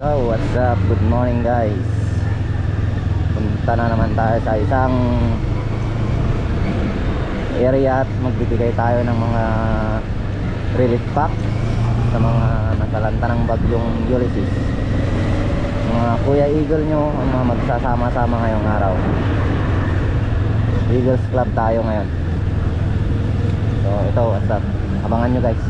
So, what's up? Good morning guys. Punta na naman tayo sa isang area at magbibigay tayo ng mga relief pack sa mga nasalanta ng bagyong Ulysses. Mga Kuya Eagle nyo ang mga magsasama-sama ngayong araw. Eagles Club tayo ngayon. So, ito, what's up? Abangan nyo guys.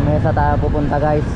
Mesa tayo pupunta guys.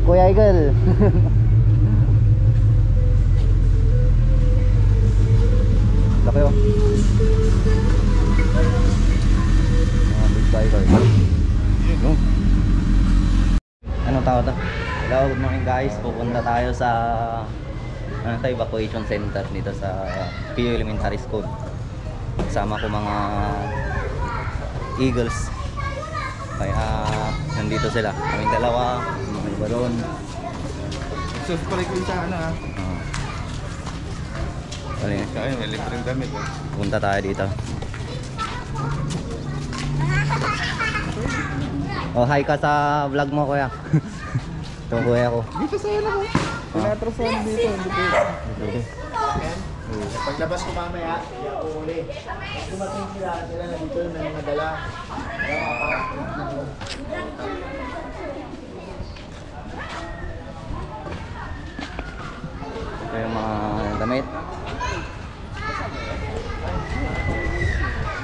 Kuya Eagle. Laki oh. Mga big biker. No? Anong tawag to? Hello, good morning guys. Pupunta tayo sa evacuation center dito sa PU Elementary School. Kasama ko mga Eagles. Kaya nandito sila. Kaming dalawa. Mga iba doon. Suspect ko sa ano ha. Kaya may libreng damit. Punta tayo dito. Oh, hi ka sa vlog mo kuya. Ito kuya ko. Dito sa ano ko. Pinatrasan dito. Paglabas ko mamaya, hindi ako uli. Dumating sila na dito may mga dala. Ito yung mga damit.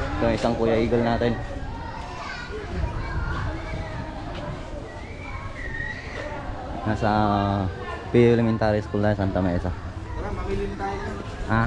Ito yung isang Kuya Eagle natin. Nasa PU Elementary School na Santa Mesa. Tara, mamili tayo. Ha?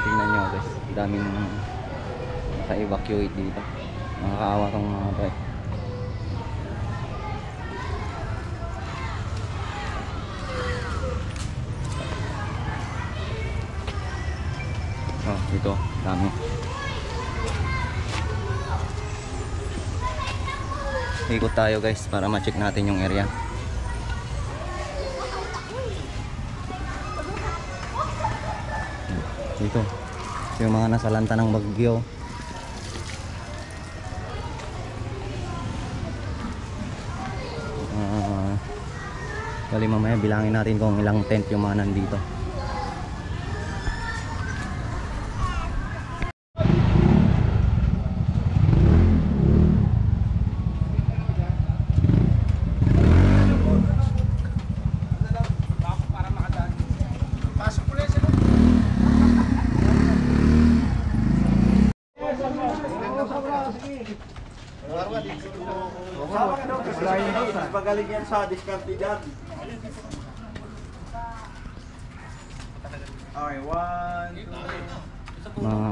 Tingnan nyo guys, daming naka-evacuate dito. Nakakaawa tong mga to eh. Oh, dito, dami. Ikot tayo guys para ma-check natin yung area. Dito, yung mga nasalanta ng bagyo. Bali mamaya bilangin natin kung ilang tent yung mga nandito. Pagaling yan sa diskarte dyan. Okay, 1, 2. Mga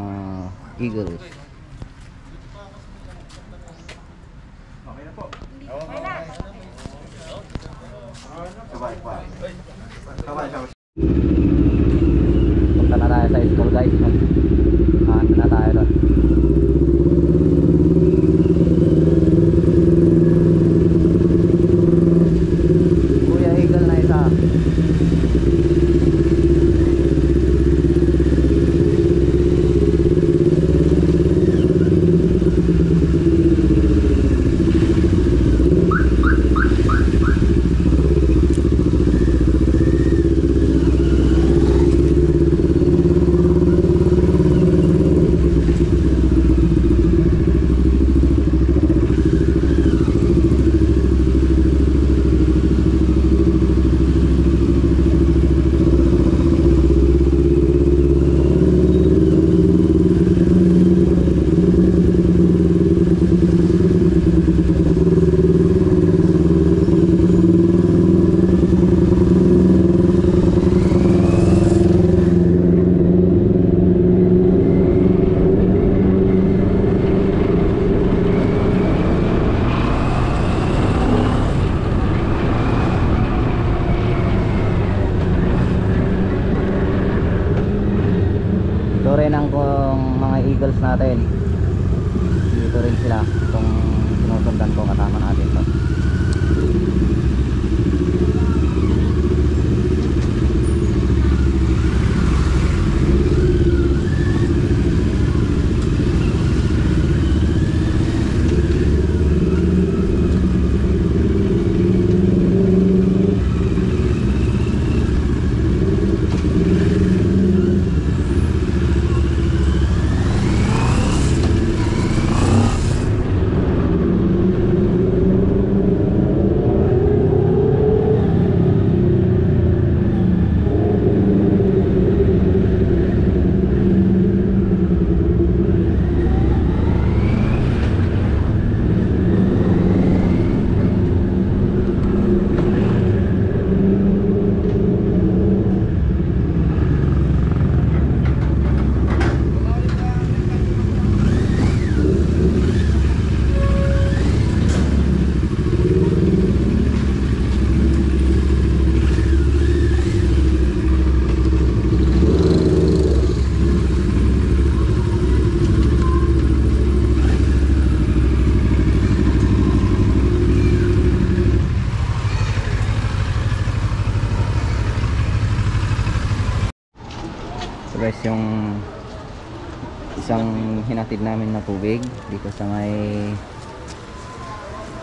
Eagles. Okay na po. Sabay pa. Sabay. Punta na tayo sa school guys. Ando na tayo doon. Kuya Eagle na isa. Ito rin ang kung mga Eagles natin. Dito rin sila. Itong sinusundan ko kasama natin to. guys yung isang hinatid namin na tubig dito sa may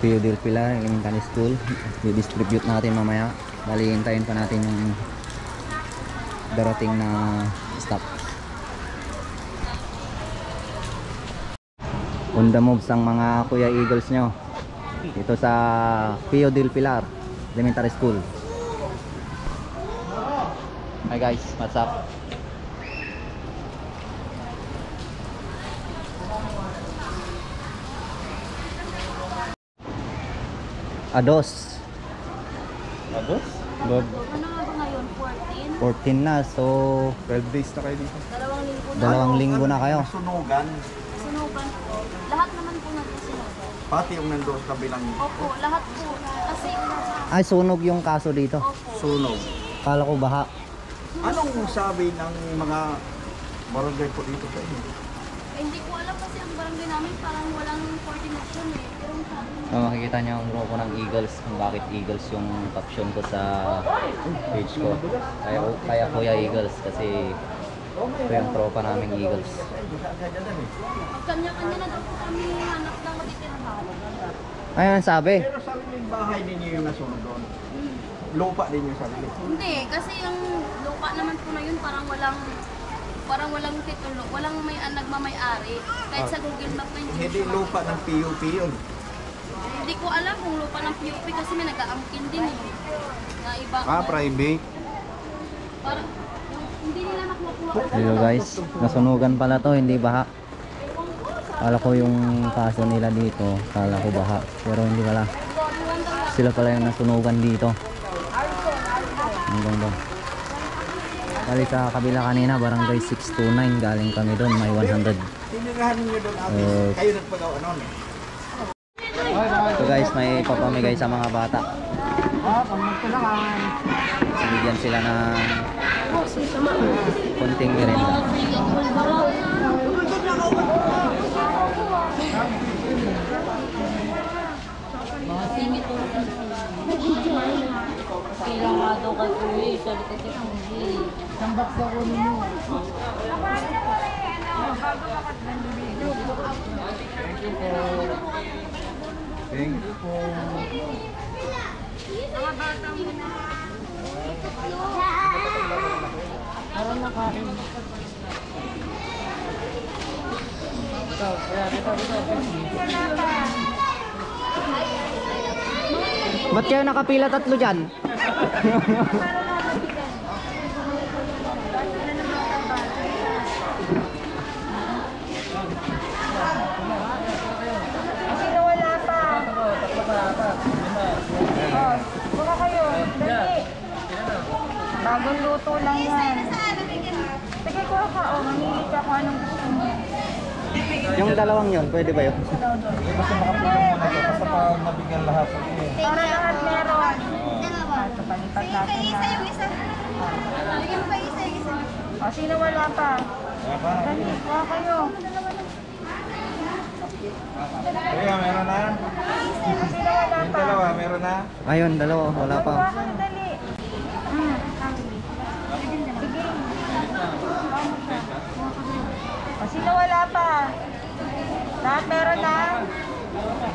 Pio del Pilar Elementary School. I-distribute natin mamaya. Bali hintayin pa natin yung darating na stop. On the moves ang mga Kuya Eagles nyo dito sa Pio del Pilar Elementary School. Hi guys, what's up? Ados. Agos? Good. Ano nga ba ngayon? 14? 14 na, so 12 days na kayo dito. Dalawang linggo na. 2 linggo na kayo. Sunugan. Sunugan po. Lahat naman po nagsusunugan. Pati yung nandoon sa kabilang Opo, lahat po. Kasi, Ay, sunog yung kaso dito. opo. sunog. Kala ko baha. Anong sabi ng mga barangay po dito sa inyo? Eh, hindi ko alam kasi ang barangay namin parang walang coordination eh. Pero ang sabi So, makikita niyo ang logo ng Eagles, kung bakit Eagles yung caption ko sa page ko. Kaya Kuya Eagles kasi ito yung tropa naming Eagles. kanya-kanya na daw po kami hanap ng matitirahan. Ayun ang sabi. Pero sabi niyo yung bahay ninyo yung nasunog doon. Lupa din yung sarili. Hindi, kasi yung lupa naman po na yun parang walang titulo, walang nagmamay-ari. Kahit sa Google Map na Hindi lupa ng PUP yun. Hindi ko alam kung lupa ng PUP kasi may nag-aangkin din eh. Na iba. Private. Parang, hindi nila nakuha. Hello guys, nasunugan pala to, hindi baha. Kala ko yung kaso nila dito, kala ko baha. Pero hindi pala. Sila pala yung nasunugan dito. Hanggang doon. Kali sa kabila kanina, barangay 629, galing kami doon, may 100. Tinirahan niyo doon kayo nagpagawa noon. So guys, may papamigay sa mga bata. Binigyan sila ng konting merenda. Kailangan daw kay Uy, sabi kasi hindi. Tambak daw ko ninyo. Thank you po. Mga bata mo na. Parang nakain. Ba't kayo nakapila tatlo dyan? Sino wala pa? Oh, buka kayo. Dali. Bagong luto lang yan. Sige, kuha ka. Oh, mamili ka kung anong gusto mo. Yung dalawang yon, pwede ba yun? Basta pa nabigyan lahat. Para lahat meron. Ito, palipat natin na. Oh, sino wala pa? Dali, kuha kayo. Kuya, meron na? Sino wala Yung pa? dalawa, meron na? Ayun, dalawa, wala pa. Kuha kayo, dali. Sige. O, sino wala pa? Lahat meron na?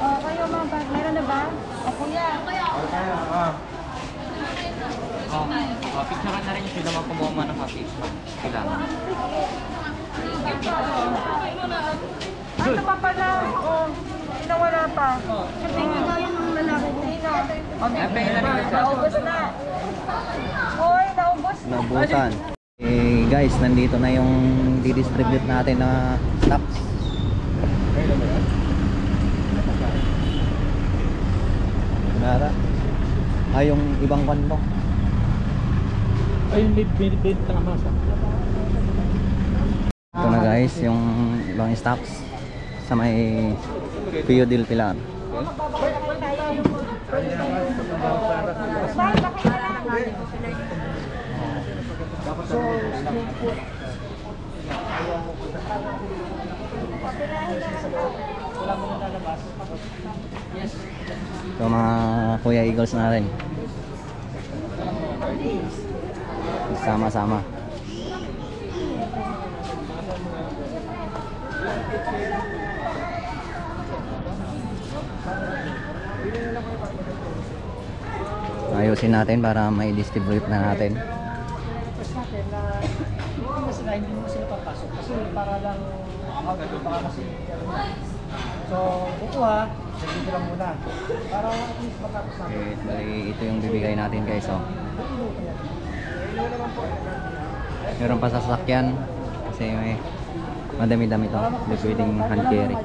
O, kayo mga bag, meron na ba? O, kuya. Picturean na rin sila mga kumuha ng copy. Kailangan. Ay, ito pa pala. O, sino wala pa? Sino daw yung lalaki? Sino? O, naubos na. Hoy, naubos na. Naubusan. Eh guys, nandito na yung didistribute natin na stocks. Nara. Ay, yung ibang kanto. Ayun, bid na masa. Ito na guys, yung ibang stocks sa may Pio del Pilar. Ito mga Kuya Eagles natin. Sama-sama. Ayusin natin para may distribute na natin. Tapos natin na hindi sila, hindi mo sila papasok kasi para lang para kasi so kukuha dito lang muna para at least matapos natin. Okay, bali ito yung bibigay natin guys, oh. Meron pa sasakyan kasi may madami-dami to. Hindi pwedeng hand carry.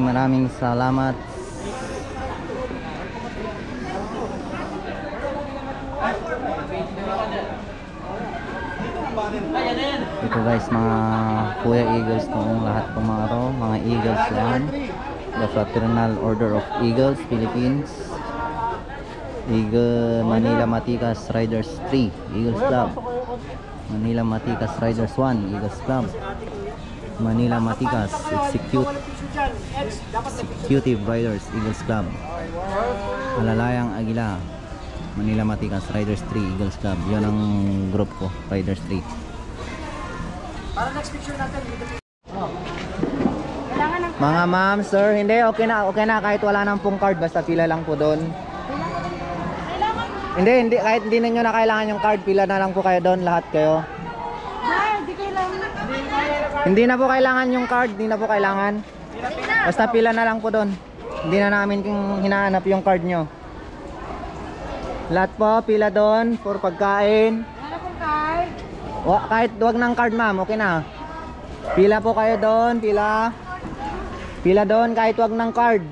Maraming salamat. Ito guys, mga Kuya Eagles tong lahat ng mga to, mga Eagles yan. The Fraternal Order of Eagles Philippines. Eagle Manila Matikas Riders 3 Eagles Club. Manila Matikas Riders 1 Eagles Club. Manila Matikas Executive Riders Eagles Club. Malalayang Aguila Manila Matikas Riders 3 Eagles Club. Yun ang group ko, Riders 3. Para next picture natin Mga ma'am, sir, hindi, okay na kahit wala nang pong card, basta pila lang po doon. Hindi, kahit hindi ninyo na kailangan yung card, pila na lang po kayo doon, lahat kayo. Hindi kailangan. Hindi na po kailangan yung card, hindi na po kailangan. Basta pila na lang po doon. Hindi na namin hinahanap yung card nyo. Lahat po, pila doon for pagkain. Ano pong card? Kahit wag ng card ma'am, okay na. Pila po kayo doon, pila. Pila doon kahit wag ng card.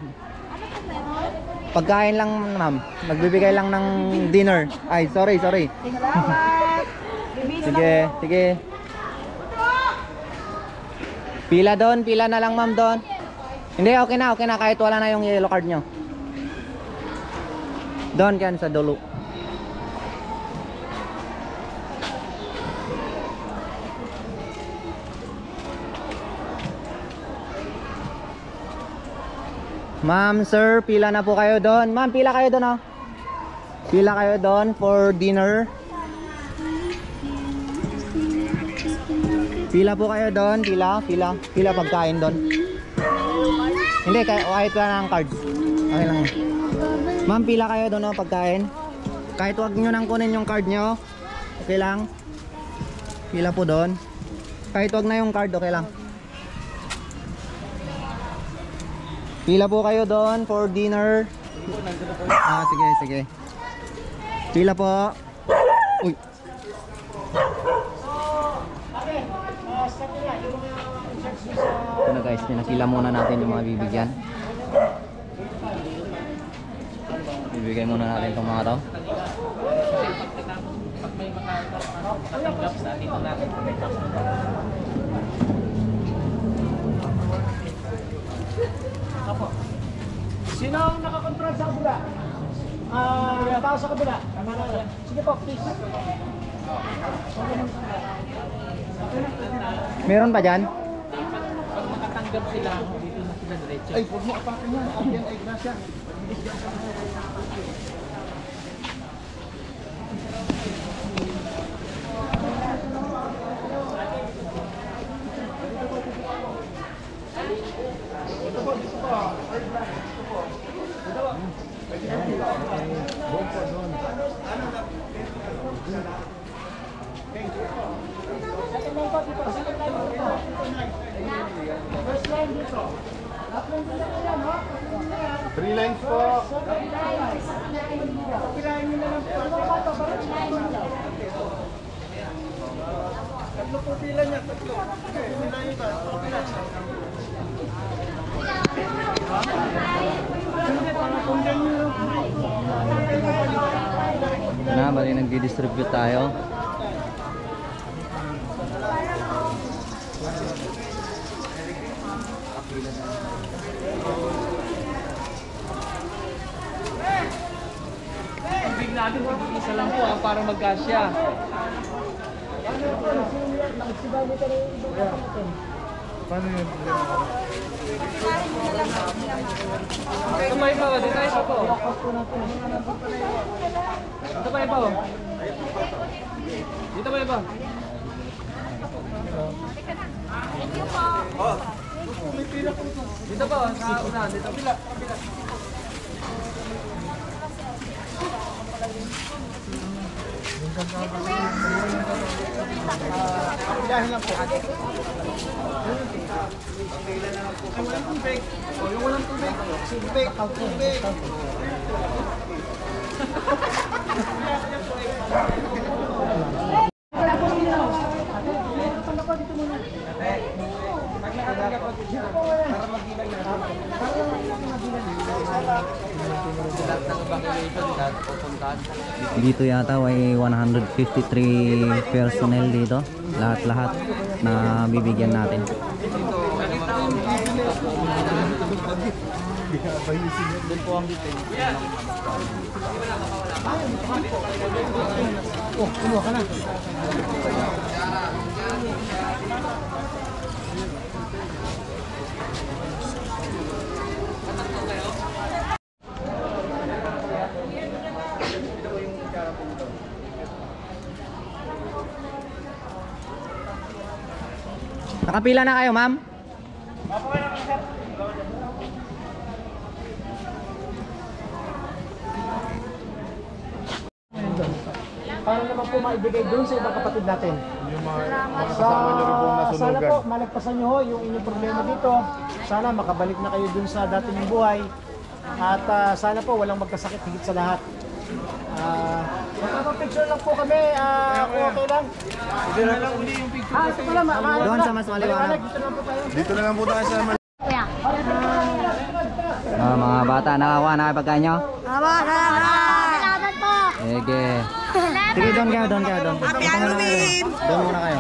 Pagkain lang ma'am, magbibigay lang ng dinner. Ay, sorry. Salamat. Sige. Pila doon, pila na lang ma'am doon. Hindi, okay na kahit wala na yung yellow card nyo. Doon yan sa dulo. Ma'am, sir, pila na po kayo doon. Ma'am, pila kayo doon, oh. Pila kayo doon for dinner. Pila po kayo doon, pila pagkain doon. Hindi, kahit wala ng card. Okay lang. Ma'am, pila kayo doon, oh, pagkain. Kahit wag nyo nang kunin yung card nyo, okay lang. Pila po doon. Kahit wag na yung card, okay lang. Pila po kayo doon for dinner. Sige. Pila po. Uy. Ito na guys, pinakila muna natin yung mga bibigyan. Bibigay muna natin itong mga to. Sino ang nakakontrol sa kabila? Tao sa kabila. Sige po, please. Meron pa dyan? Pag makatanggap sila, dito na sila diretso. Ay, huwag mo apakan yan. Yan ay grasya. Three lines po. Tatlo po pila niya, tatlo. Pila niyo ba? Pila. Na, bali nagdi-distribute tayo. Big natin, isa lang po para magkasya. Paano yun? Ito pa iba, dito isa po. Ito pa iba. Dito pa iba. Thank you po. Dito ba? Sa una, dito. Kabila. Kapilahin lang po. Ay, walang tubig. O, yung walang tubig. Tubig. Tubig. Dito yata ay 153 personnel dito. Lahat-lahat na bibigyan natin. Oh, kumuha ka na. Nakapila na kayo, ma'am? Para naman po maibigay doon sa ibang kapatid natin. Yung mga kasama nyo rin pong Sana nasunugan. po malagpasan nyo ho yung inyong problema dito. Sana makabalik na kayo dun sa dati ng buhay. At sana po walang magkasakit higit sa lahat. Magpapapicture lang po kami. Kung okay lang. Hindi na lang uli yung picture. Ito pala. Doon sa mas maliwanag. Dito lang po tayo. Dito na lang po tayo sa Kuya. Mga bata, nakakuha na kayo pagkain nyo? Salamat po. Sige. Sige, doon kayo, doon kayo. Doon muna kayo.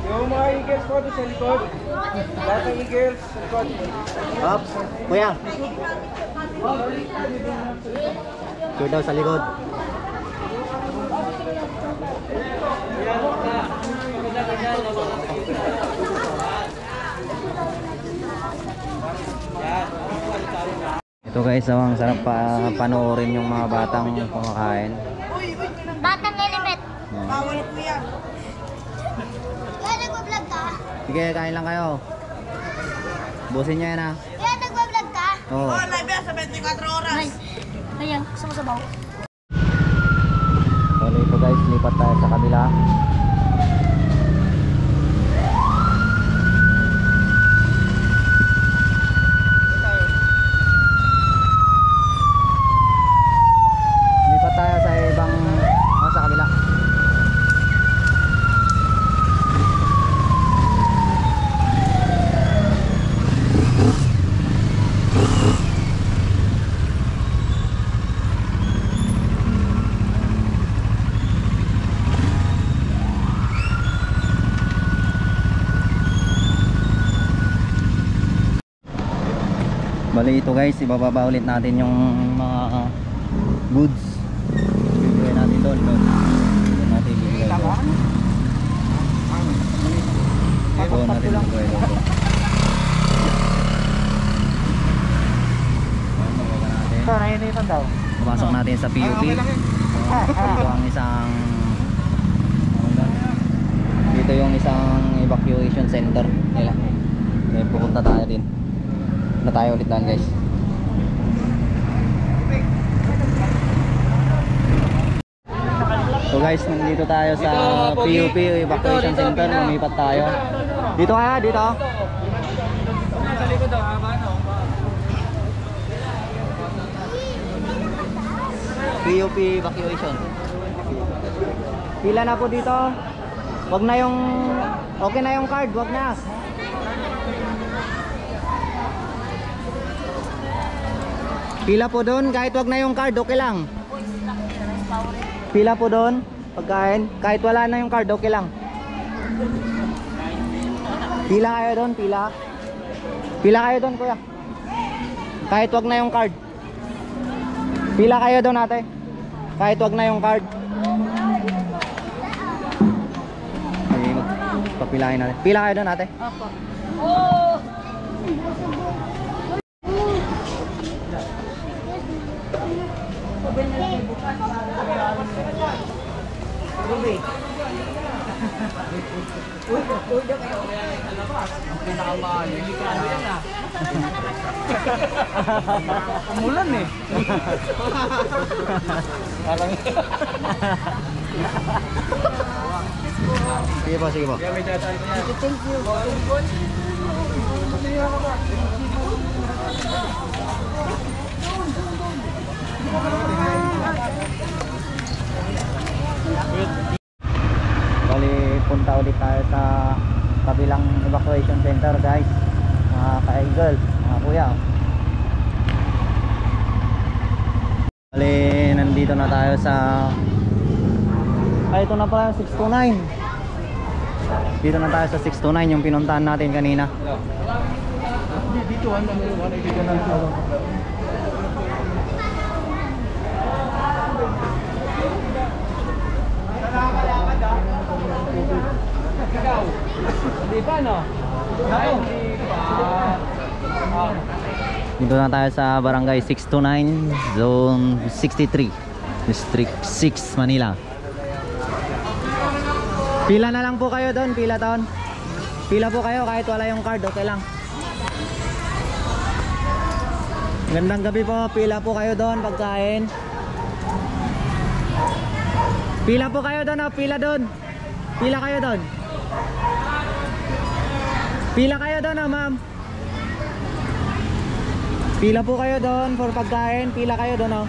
Yung mga eagles po sa likod. Lahat ng eagles sa likod. Ops, kuya. Sure daw sa likod. Ito guys, ang sarap panoorin yung mga batang kumakain. Batang element. Bawal po yan. Kaya nagbablog ka? Sige, kain lang kayo. Busin nyo yan ha. Kaya nagbablog ka? Oo. Live yan sa 24 oras. Ay. Ayan, gusto mo sabaw? So ito guys, lipat tayo sa kabila. Lipat tayo sa ibang sa kabila. Bali ito guys, ibababa ulit natin yung mga goods. Bibigay natin doon. Doon natin bibigay doon. Doon natin bibigay doon. Bababa natin. Ito, nainitan daw. Pumasok natin sa PUP. Ito ang isang dito yung isang evacuation center nila. Pupunta tayo din. Na tayo ulit lang guys. So guys, nandito tayo sa PUP Evacuation Center. Lumipat tayo. Dito kaya, dito. Sa likod daw, haba na. PUP Evacuation. Pila na po dito. Wag na yung okay na yung card, wag na. Pila po doon, kahit wag na yung card, okay lang. Pila po doon, pagkain, kahit wala na yung card, okay lang. Pila kayo doon, pila. Pila kayo doon, kuya. Kahit wag na yung card. Pila kayo doon, ate. Kahit wag na yung card. Okay, papilahin natin. Pila kayo doon, ate. Umulan eh. Sige po, sige po. Bali, punta ulit tayo sa kabilang evacuation center guys, mga ka-eagle, mga kuya. Bali, nandito na tayo sa ito na pala 629. Dito na tayo sa 629 yung pinuntahan natin kanina. Dito, ano ibigan ng tao. Hindi pa, no? Hindi pa. Dito na tayo sa barangay 629, zone 63, district 6, Manila. Pila na lang po kayo doon, pila taon. Pila po kayo kahit wala yung card, okay lang. Gandang gabi po, pila po kayo doon pagkain. Pila po kayo doon, oh, pila doon. Pila kayo doon. Pila kayo doon, oh, ma'am. Pila po kayo doon for pagkain, pila kayo doon, oh.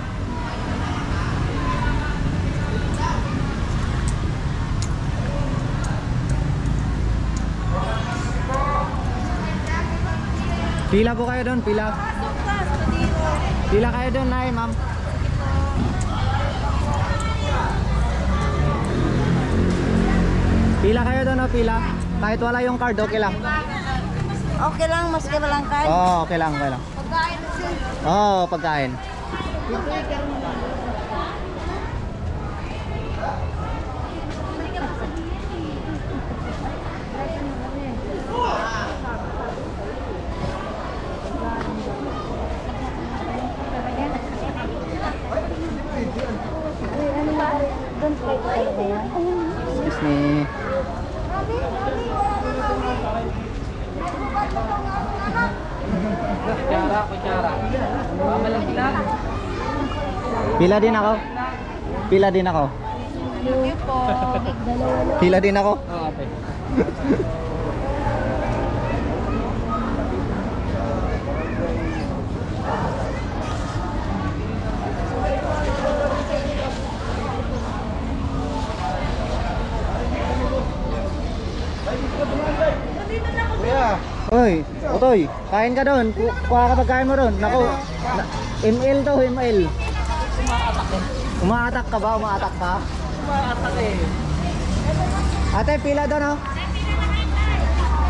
Pila po kayo doon, pila. Pila kayo doon, nay, ma'am. Pila kayo doon, oh, pila. Kahit wala yung card, okay lang. Okay lang, maski walang card. Oo, okay lang, okay lang. Pagkain na siya. Oo, pagkain. Excuse me. Kutsara. Mamalaki lang. Pila din ako. Pila din ako. Thank you po. Pila din ako. Oo, ate. Kuya. Oy, Otoy, kain ka doon. Kuha ka pagkain mo doon. Naku, ML to, ML. Umaatak ka ba? Umaatak ka? Umaatak eh. Ate, pila doon, oh.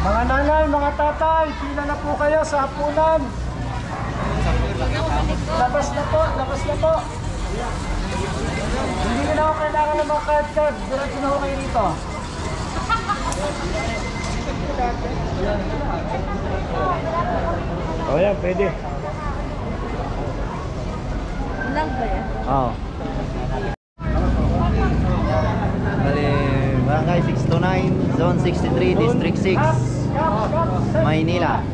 Mga nanay, mga tatay, pila na po kayo sa hapunan. Labas na po, labas na po. Hindi na ako kailangan ng mga card. Diretso na ako kayo rito. Oh, yan, pwede. Lang ba yan? Oo. Bali, barangay 629, zone 63, district 6, Maynila.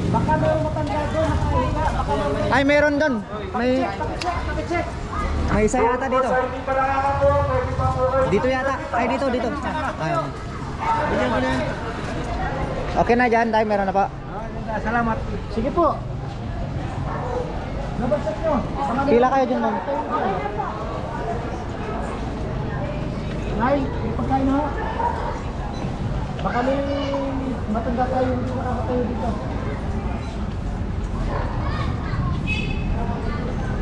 Baka meron matanda doon, nakahiga. Baka meron. Ay, meron doon. Pakicheck. May isa yata dito. Hindi pa nakakapo, pwede pa po kayo. Dito yata. Ay, dito. Ayun. Okay na dyan, tayo meron na pa. Salamat. Sige po. Nabagsak nyo. Pila kayo dyan, ma'am. Nay, may pagkain na. Baka may matanda tayo, hindi makakatayo dito.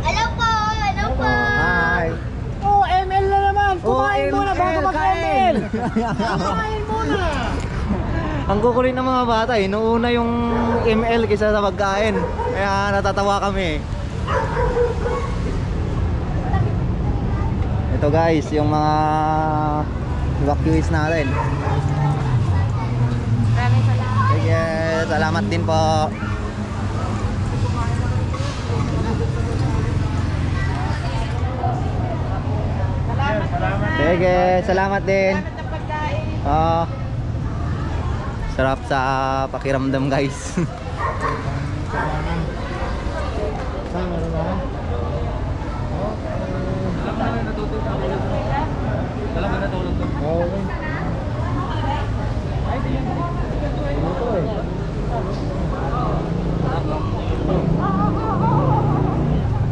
Hello po! Hello po! Hi. Oh, ML na naman! Kumain muna bago kain. mag-ML! Kumain muna! Ang kukulit ng mga bata eh. Nung una yung ML kaysa sa pagkain. Kaya natatawa kami. Ito guys, yung mga evacuees natin. Maraming salamat. Sige, salamat din po. Sige, salamat din. Salamat ng pagkain. Sarap sa pakiramdam guys.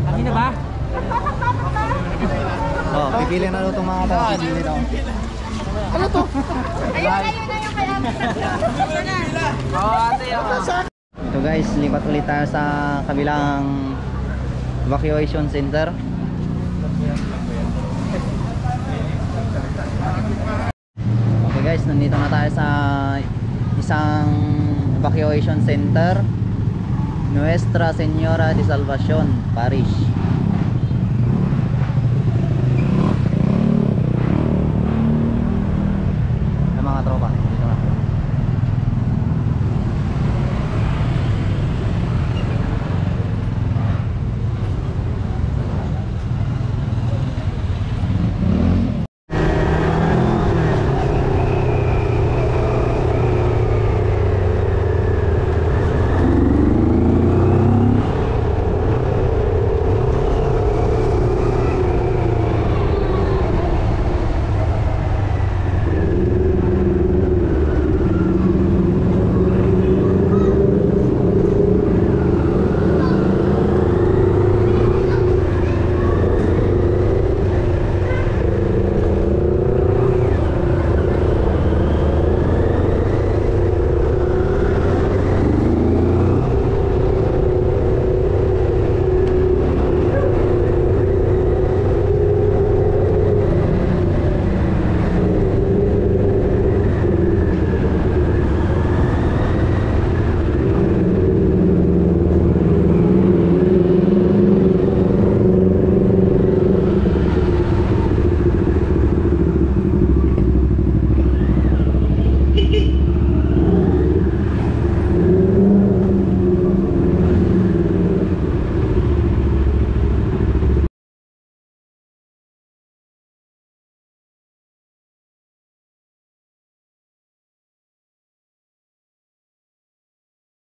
Kanina ba? Oh, pipili na daw itong mga tao. Pipili daw. Ito guys, lipat ulit tayo sa kabilang evacuation center. Okay guys, nandito na tayo sa isang evacuation center, Nuestra Señora de Salvacion Parish.